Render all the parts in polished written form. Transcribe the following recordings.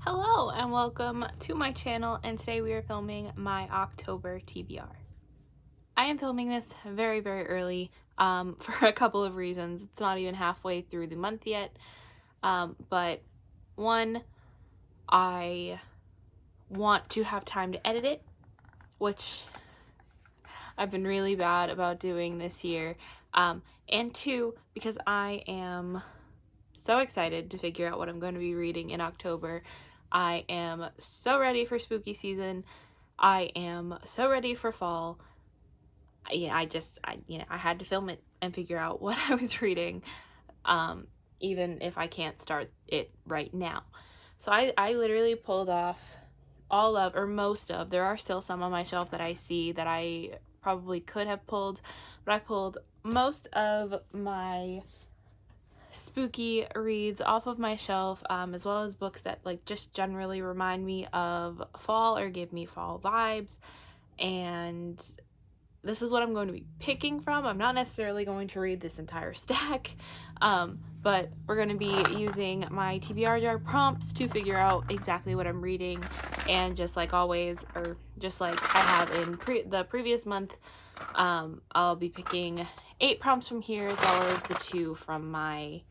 Hello and welcome to my channel, and today we are filming my October TBR. I am filming this very early for a couple of reasons. It's not even halfway through the month yet, but one, I want to have time to edit it, which I've been really bad about doing this year, and two, because I am so excited to figure out what I'm going to be reading in October. I am so ready for spooky season. I am so ready for fall. I had to film it and figure out what I was reading, even if I can't start it right now. So I literally pulled off all of, or most of, there are still some on my shelf that I see that I probably could have pulled, but I pulled most of my spooky reads off of my shelf, as well as books that just generally remind me of fall or give me fall vibes. And this is what I'm going to be picking from. I'm not necessarily going to read this entire stack, but we're going to be using my TBR jar prompts to figure out exactly what I'm reading. And just like always, or just like I have in the previous month, I'll be picking 8 prompts from here, as well as the 2 from my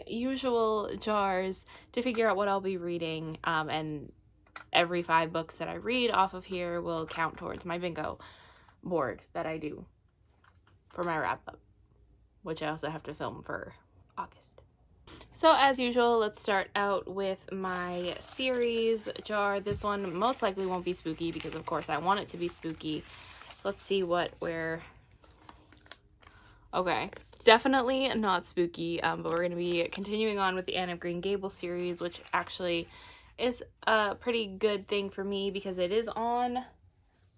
usual jars to figure out what I'll be reading, and every 5 books that I read off of here will count towards my bingo board that I do for my wrap-up, which I also have to film for August. So as usual, let's start out with my series jar. This one most likely won't be spooky because of course I want it to be spooky. Let's see what we're... Okay, definitely not spooky, but we're going to be continuing on with the Anne of Green Gables series, which actually is a pretty good thing for me because it is on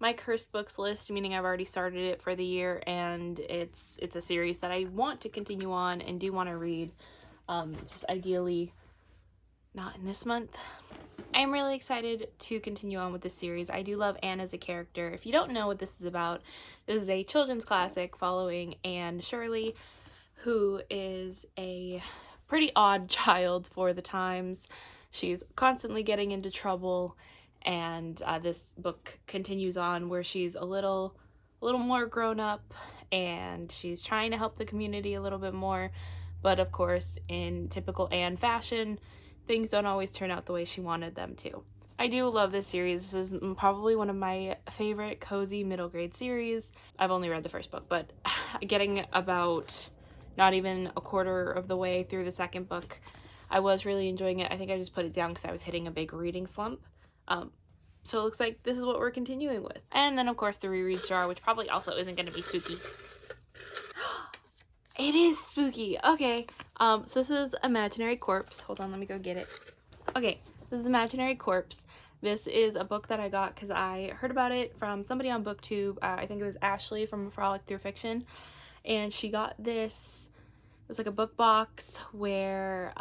my cursed books list, meaning I've already started it for the year, and it's a series that I want to continue on and do want to read, just ideally not in this month. I am really excited to continue on with this series. I do love Anne as a character. If you don't know what this is about, this is a children's classic following Anne Shirley, who is a pretty odd child for the times. She's constantly getting into trouble, and this book continues on where she's a little more grown up, and she's trying to help the community a little bit more, but of course, in typical Anne fashion, things don't always turn out the way she wanted them to. I do love this series. This is probably one of my favorite cozy middle grade series. I've only read the first book, but getting about not even a quarter of the way through the second book, I was really enjoying it. I think I just put it down because I was hitting a big reading slump. So it looks like this is what we're continuing with. And then of course the reread jar, which probably also isn't going to be spooky. It is spooky. Okay. So this is Imaginary Corpse. Hold on, let me go get it. Okay, this is Imaginary Corpse. This is a book that I got because I heard about it from somebody on BookTube. I think it was Ashley from Frolic Through Fiction. And she got this, it was like a book box where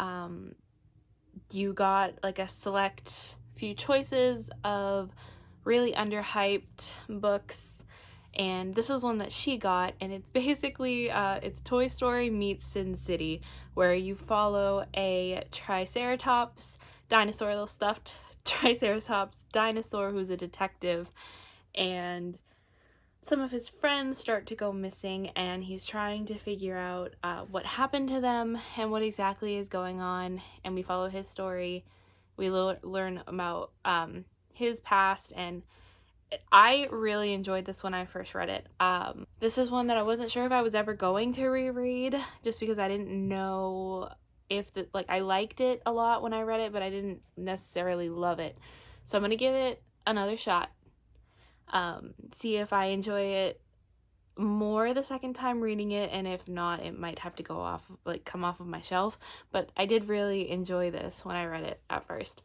you got like a select few choices of really underhyped books, and this was one that she got, and it's basically it's Toy Story meets Sin City, where you follow a triceratops dinosaur, little stuffed triceratops dinosaur who's a detective, and some of his friends start to go missing, and he's trying to figure out what happened to them and what exactly is going on, and we follow his story. We learn about his past, and I really enjoyed this when I first read it. This is one that I wasn't sure if I was ever going to reread, just because I didn't know if I liked it a lot when I read it, but I didn't necessarily love it. So I'm gonna give it another shot. See if I enjoy it more the second time reading it, and if not, it might have to come off of my shelf. But I did really enjoy this when I read it at first.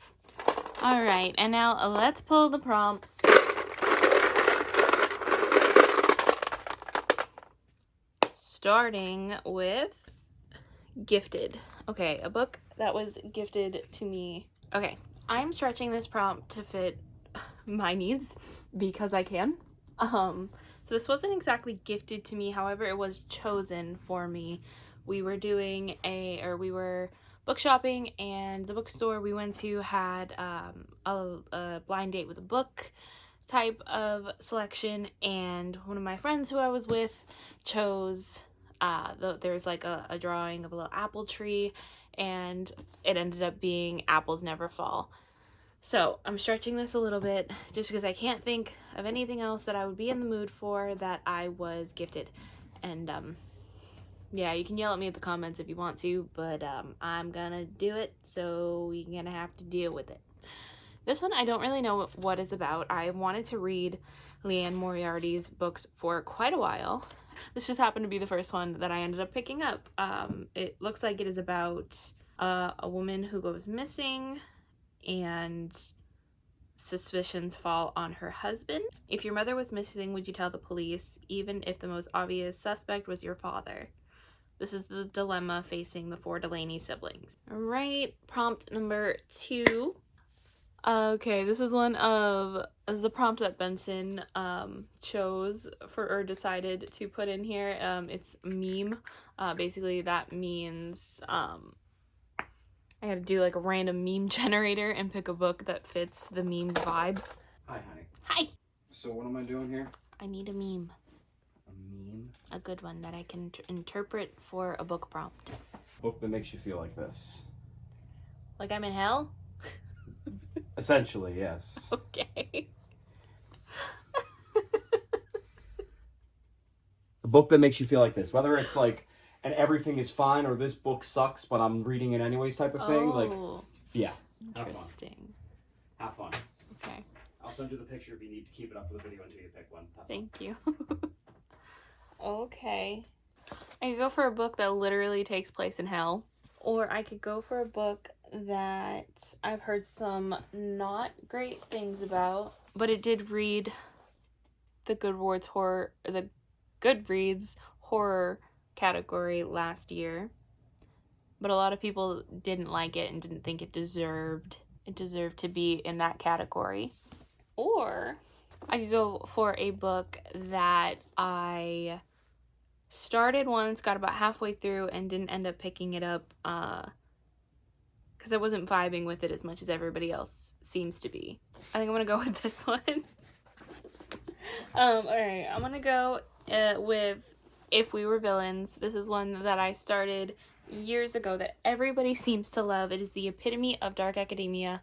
Alright, and now let's pull the prompts. Starting with Gifted. Okay, a book that was gifted to me. Okay, I'm stretching this prompt to fit my needs because I can. So this wasn't exactly gifted to me, however, it was chosen for me. We were book shopping, and the bookstore we went to had a blind date with a book type of selection, and one of my friends who I was with chose there's like a drawing of a little apple tree, and it ended up being Apples Never Fall. So I'm stretching this a little bit just because I can't think of anything else that I would be in the mood for that I was gifted. And yeah, you can yell at me in the comments if you want to, but I'm gonna do it, so you're gonna have to deal with it. This one I don't really know what it's about. I wanted to read Leanne Moriarty's books for quite a while. This just happened to be the first one that I ended up picking up. It looks like it is about a woman who goes missing, and suspicions fall on her husband. If your mother was missing, would you tell the police, even if the most obvious suspect was your father? This is the dilemma facing the 4 Delaney siblings. All right, prompt number 2. Okay, this is the prompt that Benson chose for, or decided to put in here. It's meme. Basically that means I gotta do like a random meme generator and pick a book that fits the meme's vibes. Hi, honey. Hi! So what am I doing here? I need a meme. A meme? A good one that I can interpret for a book prompt. Book that makes you feel like this. Like I'm in hell? Essentially, yes. Okay. A book that makes you feel like this. Whether it's like, and everything is fine, or this book sucks, but I'm reading it anyways type of thing. Like, yeah. Interesting. Have fun. Okay. I'll send you the picture if you need to keep it up for the video until you pick one. Thank you. Okay. I could go for a book that literally takes place in hell, or I could go for a book that I've heard some not great things about, but it did read the Goodreads horror category last year, but a lot of people didn't like it and didn't think it deserved to be in that category. Or I could go for a book that I started once, got about halfway through, and didn't end up picking it up because I wasn't vibing with it as much as everybody else seems to be. I think I'm gonna go with this one. All right, I'm gonna go with If We Were Villains. This is one that I started years ago that everybody seems to love. It is the epitome of dark academia,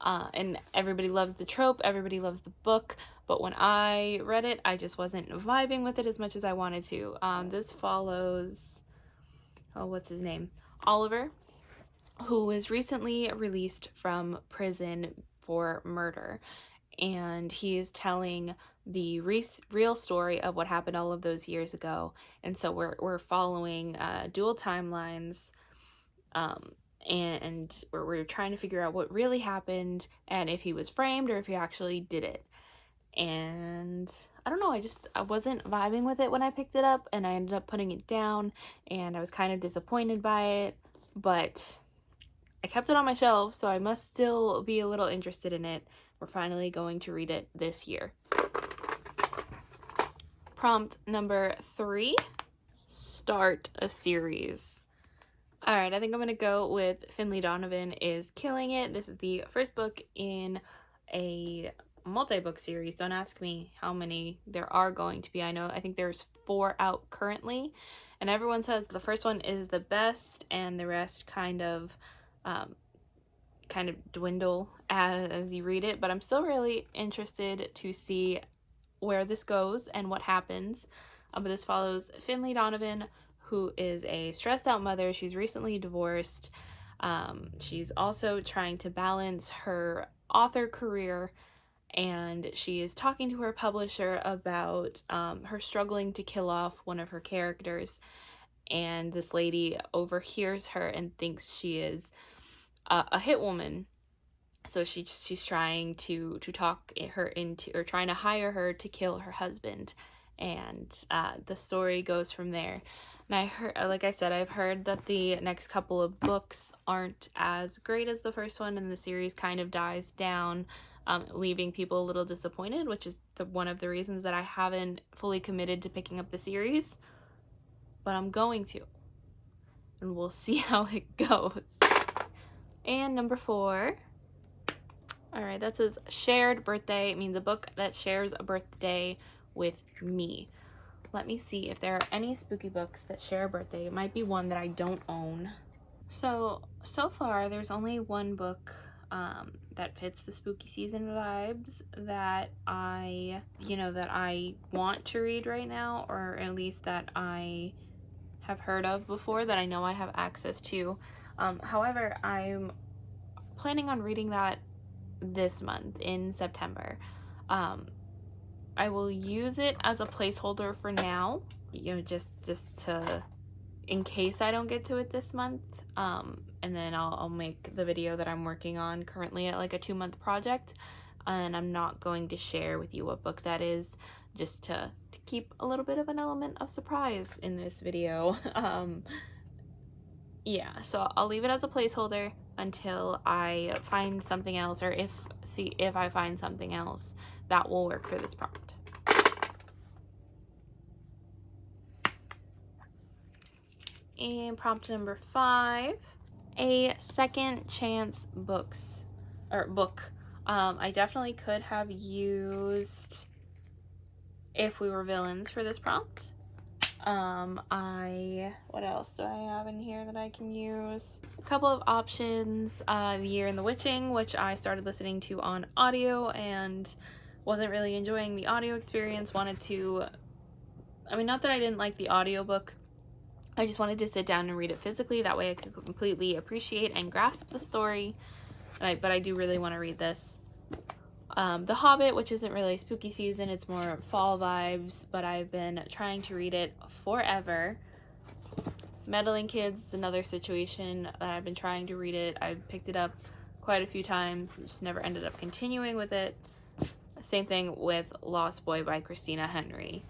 and everybody loves the trope, everybody loves the book, but when I read it, I just wasn't vibing with it as much as I wanted to. This follows, what's his name? Oliver, who was recently released from prison for murder, and he is telling the real story of what happened all of those years ago. And so we're following dual timelines, and we're trying to figure out what really happened and if he was framed or if he actually did it. And I don't know, I wasn't vibing with it when I picked it up, and I ended up putting it down, and I was kind of disappointed by it, but I kept it on my shelf, so I must still be a little interested in it. We're finally going to read it this year. Prompt number 3, start a series. All right, I think I'm going to go with Finley Donovan is Killing It. This is the first book in a multi-book series. Don't ask me how many there are going to be. I think there's 4 out currently, and everyone says the first one is the best and the rest kind of dwindle as you read it, but I'm still really interested to see where this goes and what happens. But this follows Finley Donovan, who is a stressed out mother. She's recently divorced. She's also trying to balance her author career, and she is talking to her publisher about her struggling to kill off one of her characters, and this lady overhears her and thinks she is a hit woman. So she's trying to talk her into, or trying to hire her to kill her husband, and the story goes from there. And I heard, like I said, I've heard that the next couple of books aren't as great as the first one, and the series kind of dies down, leaving people a little disappointed, which is one of the reasons that I haven't fully committed to picking up the series. But I'm going to, and we'll see how it goes. And number 4. All right, that says shared birthday. It means a book that shares a birthday with me. Let me see if there are any spooky books that share a birthday. It might be one that I don't own. So far, there's only one book that fits the spooky season vibes that I want to read right now, or at least that I have heard of before, that I know I have access to. However, I'm planning on reading that this month in September. I will use it as a placeholder for now, just to, in case I don't get to it this month. And then I'll make the video that I'm working on currently at like a 2-month project, and I'm not going to share with you what book that is, just to keep a little bit of an element of surprise in this video. Yeah, so I'll leave it as a placeholder until I find something else, or see if I find something else that will work for this prompt. And prompt number 5, a second chance book. I definitely could have used If We Were Villains for this prompt. What else do I have in here that I can use? A couple of options. The Year in the Witching, which I started listening to on audio and wasn't really enjoying the audio experience. Not that I didn't like the audiobook, I just wanted to sit down and read it physically. That way I could completely appreciate and grasp the story. But I do really want to read this. The Hobbit, which isn't really spooky season, it's more fall vibes, but I've been trying to read it forever. Meddling Kids is another situation that I've been trying to read it. I've picked it up quite a few times, just never ended up continuing with it. Same thing with Lost Boy by Christina Henry.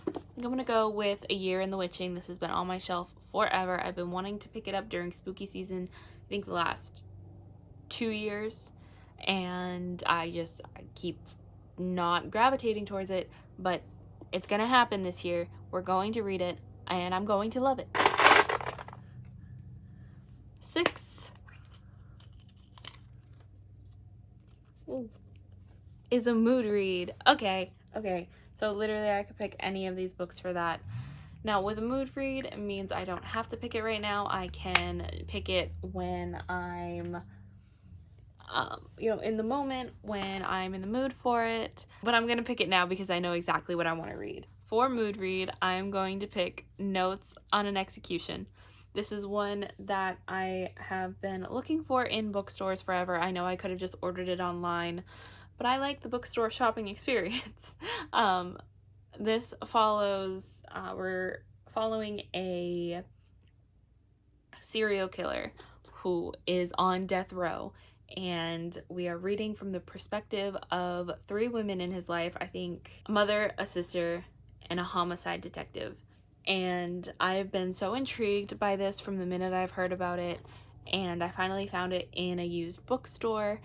I think I'm gonna go with A Year in the Witching. This has been on my shelf forever. I've been wanting to pick it up during spooky season, I think the last 2 years, and I keep not gravitating towards it, but it's gonna happen this year. We're going to read it, and I'm going to love it. 6 is a mood read. Okay, so literally I could pick any of these books for that. Now, with a mood read, it means I don't have to pick it right now. I can pick it when I'm in the moment, when I'm in the mood for it. But I'm gonna pick it now because I know exactly what I want to read. For mood read, I'm going to pick Notes on an Execution. This is one that I have been looking for in bookstores forever. I know I could have just ordered it online, but I like the bookstore shopping experience. This follows, we're following a serial killer who is on death row, and we are reading from the perspective of 3 women in his life. I think a mother, a sister, and a homicide detective. And I've been so intrigued by this from the minute I've heard about it, and I finally found it in a used bookstore,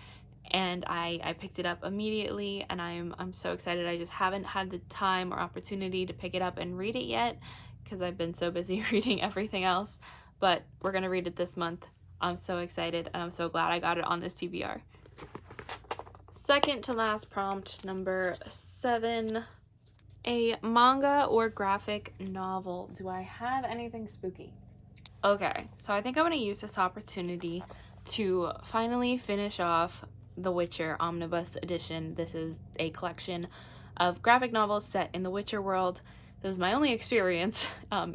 and I picked it up immediately, and I'm so excited. I just haven't had the time or opportunity to pick it up and read it yet because I've been so busy reading everything else, but we're gonna read it this month. I'm so excited, and I'm so glad I got it on this TBR. Second to last prompt, number 7, a manga or graphic novel. Do I have anything spooky? Okay, so I think I'm gonna use this opportunity to finally finish off The Witcher Omnibus Edition. This is a collection of graphic novels set in the Witcher world. This is my only experience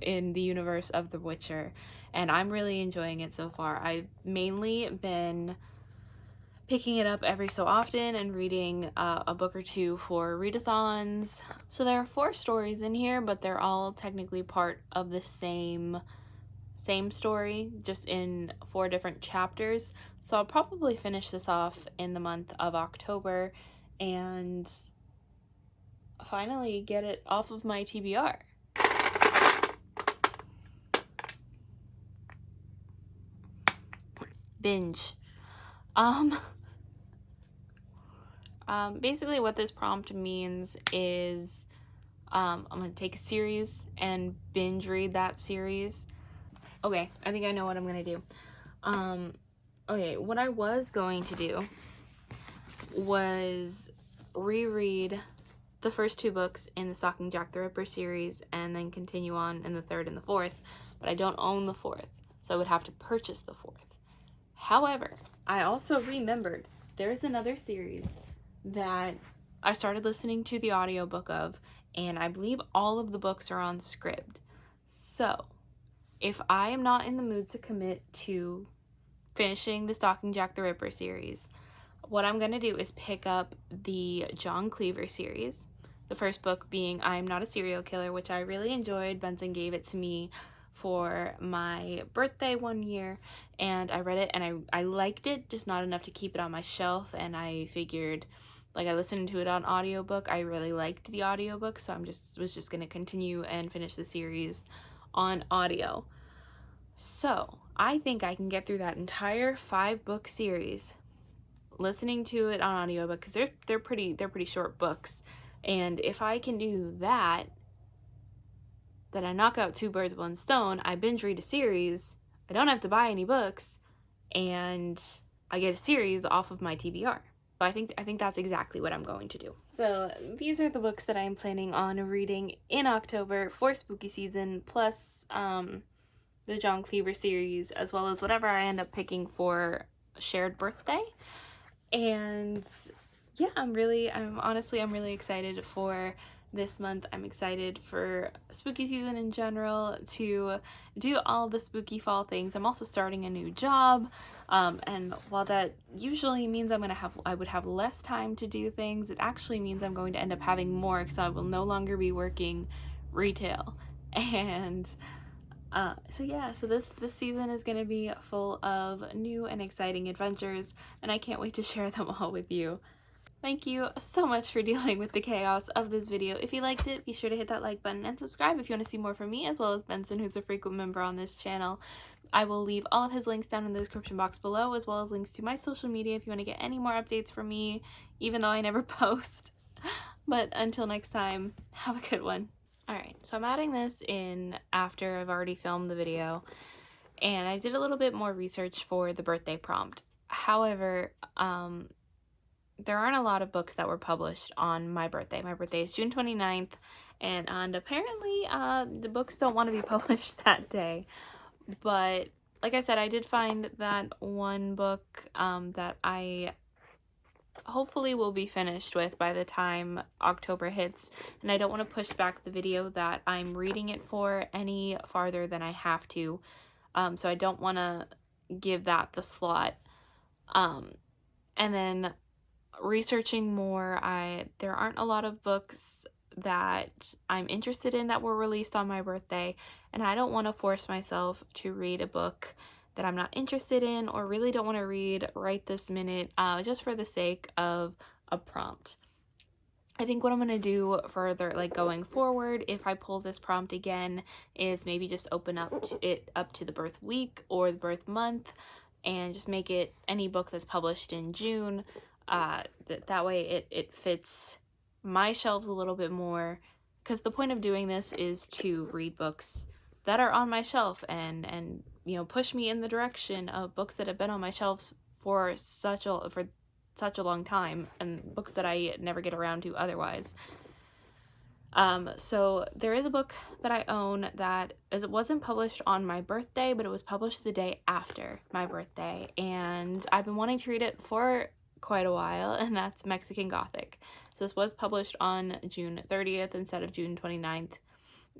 in the universe of The Witcher, and I'm really enjoying it so far. I've mainly been picking it up every so often and reading a book or two for readathons. So there are 4 stories in here, but they're all technically part of the same story, just in 4 different chapters. So I'll probably finish this off in the month of October and finally get it off of my TBR. Binge. Basically what this prompt means is I'm gonna take a series and binge read that series. Okay, I think I know what I'm gonna do. Okay, what I was going to do was reread the first 2 books in the Stalking Jack the Ripper series and then continue on in the 3rd and the 4th, but I don't own the 4th, so I would have to purchase the 4th. However, I also remembered there's another series that I started listening to the audiobook of, and I believe all of the books are on Scribd. So, if I am not in the mood to commit to finishing the Stalking Jack the Ripper series, what I'm going to do is pick up the John Cleaver series. The first book being I'm Not a Serial Killer, which I really enjoyed. Benson gave it to me for my birthday one year, and I read it and I liked it, just not enough to keep it on my shelf, and I figured, like, I listened to it on audiobook. I really liked the audiobook, so was just going to continue and finish the series on audio. So, I think I can get through that entire 5-book series listening to it on audiobook, because they're pretty short books, and if I can do that, then I knock out 2 birds with 1 stone. I binge read a series, I don't have to buy any books, and I get a series off of my TBR. So I think that's exactly what I'm going to do. So these are the books that I am planning on reading in October for spooky season, plus the John Cleaver series, as well as whatever I end up picking for shared birthday. And yeah, I'm really excited for this month. I'm excited for spooky season in general, to do all the spooky fall things. I'm also starting a new job, and while that usually means I would have less time to do things, it actually means I'm going to end up having more, because I will no longer be working retail. And so this season is going to be full of new and exciting adventures, and I can't wait to share them all with you. Thank you so much for dealing with the chaos of this video. If you liked it, be sure to hit that like button and subscribe if you want to see more from me, as well as Benson, who's a frequent member on this channel. I will leave all of his links down in the description box below, as well as links to my social media if you want to get any more updates from me, even though I never post. But until next time, have a good one. Alright, so I'm adding this in after I've already filmed the video, and I did a little bit more research for the birthday prompt. However, there aren't a lot of books that were published on my birthday. My birthday is June 29th, and apparently the books don't want to be published that day. But like I said, I did find that one book that I hopefully will be finished with by the time October hits, and I don't want to push back the video that I'm reading it for any farther than I have to, so I don't want to give that the slot. And then researching more, there aren't a lot of books that I'm interested in that were released on my birthday, and I don't want to force myself to read a book that I'm not interested in or really don't want to read right this minute, just for the sake of a prompt. I think what I'm going to do further, like going forward, if I pull this prompt again, is maybe just open up to the birth week or the birth month, and just make it any book that's published in June. That way it fits my shelves a little bit more, because the point of doing this is to read books that are on my shelf and you know, push me in the direction of books that have been on my shelves for such a long time, and books that I never get around to otherwise. So there is a book that I own that it wasn't published on my birthday, but it was published the day after my birthday, and I've been wanting to read it for quite a while, and that's Mexican Gothic. So this was published on June 30th instead of June 29th.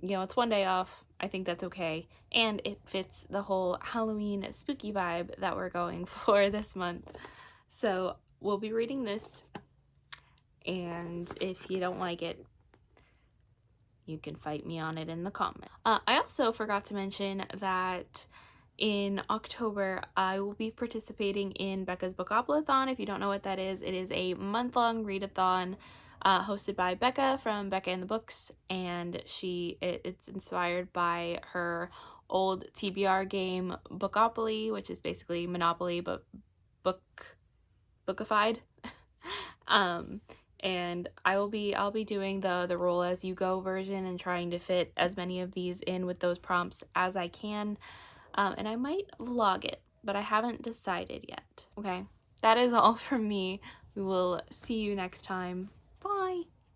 You know, it's one day off. I think that's okay, and it fits the whole Halloween spooky vibe that we're going for this month. So we'll be reading this, and if you don't like it, you can fight me on it in the comments. I also forgot to mention that in October, I will be participating in Becca's Bookopoly-thon. If you don't know what that is, it is a month-long readathon hosted by Becca from Becca and the Books, and it's inspired by her old TBR game Bookopoly, which is basically Monopoly but bookified. And I'll be doing the roll as you go version and trying to fit as many of these in with those prompts as I can, and I might vlog it. but I haven't decided yet. Okay, that is all from me. We will see you next time.